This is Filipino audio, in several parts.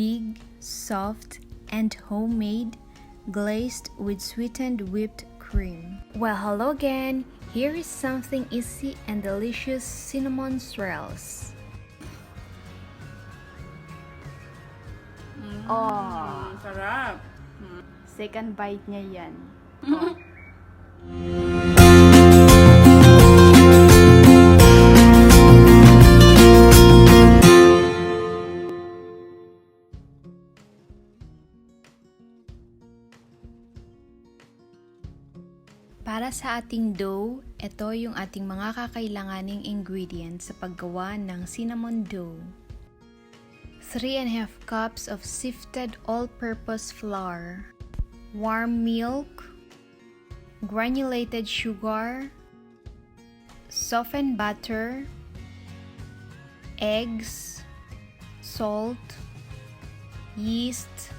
Big, soft, and homemade, glazed with sweetened whipped cream. Well, hello again. Here is something easy and delicious cinnamon swirls. Oh, Sarap. second bite niya yan. Para sa ating dough, ito yung ating mga kakailanganing ingredients sa paggawa ng cinnamon dough. 3½ cups of sifted all-purpose flour, warm milk, granulated sugar, softened butter, eggs, salt, yeast.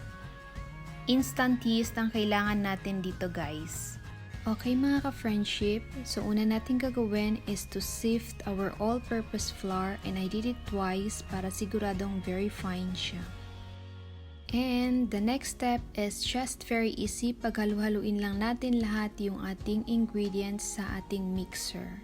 Instant yeast ang kailangan natin dito, guys. Okay mga ka-friendship, so una natin gagawin is to sift our all-purpose flour, and I did it twice para siguradong very fine siya. And the next step is just very easy, paghalu-haluin lang natin lahat yung ating ingredients sa ating mixer.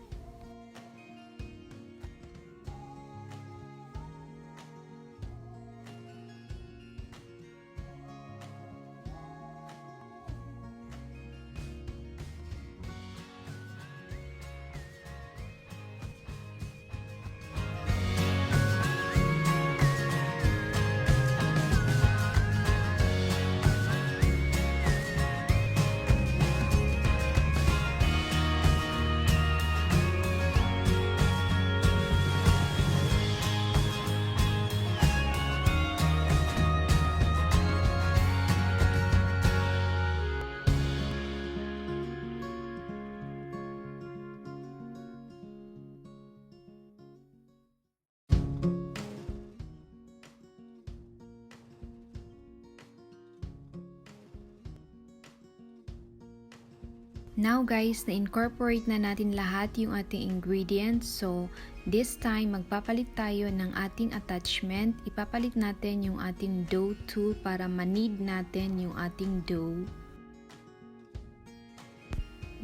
Now guys, na-incorporate na natin lahat yung ating ingredients. So, this time, magpapalit tayo ng ating attachment. Ipapalit natin yung ating dough tool para ma-knead natin yung ating dough.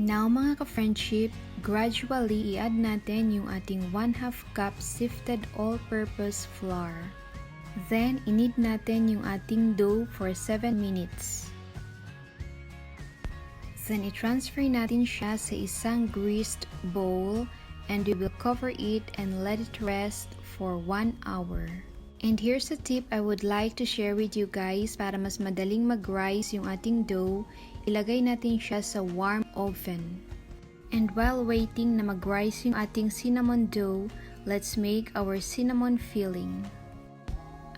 Now mga ka-friendship, gradually i-add natin yung ating 1/2 cup sifted all-purpose flour. Then, i-knead natin yung ating dough for 7 minutes. Then, i-transfer natin siya sa isang greased bowl, and we will cover it and let it rest for 1 hour. And here's a tip I would like to share with you guys para mas madaling mag-rise yung ating dough. Ilagay natin siya sa warm oven. And while waiting na mag-rise yung ating cinnamon dough, let's make our cinnamon filling.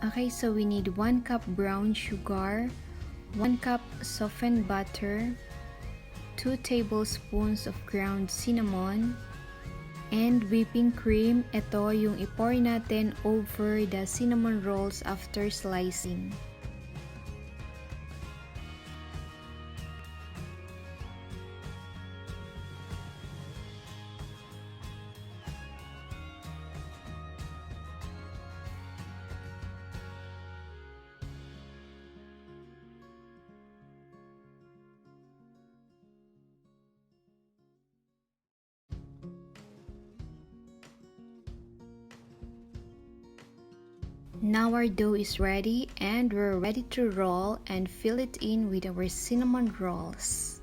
Okay, so we need 1 cup brown sugar, 1 cup softened butter, 2 tablespoons of ground cinnamon, and whipping cream. Ito yung i-pour natin over the cinnamon rolls after slicing. Now our dough is ready, and we're ready to roll and fill it in with our cinnamon rolls.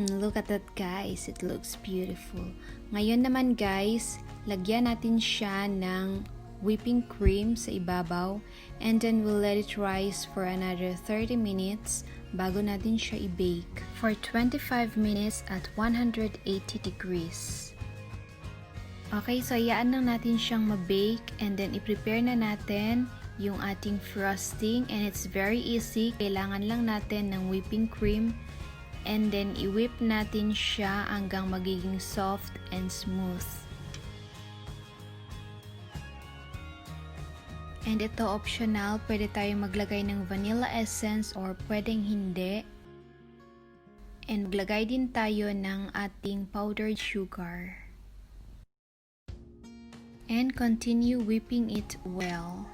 Look at that guys, it looks beautiful. Ngayon naman guys, lagyan natin siya ng whipping cream sa ibabaw, and then we'll let it rise for another 30 minutes bago natin siya i-bake for 25 minutes at 180 degrees. Okay, so hayaan lang natin siyang ma-bake and then i-prepare na natin yung ating frosting, and it's very easy. Kailangan lang natin ng whipping cream and then i-whip natin siya hanggang magiging soft and smooth. And ito optional, pwede tayong maglagay ng vanilla essence or pwedeng hindi. And maglagay din tayo ng ating powdered sugar. And continue whipping it well.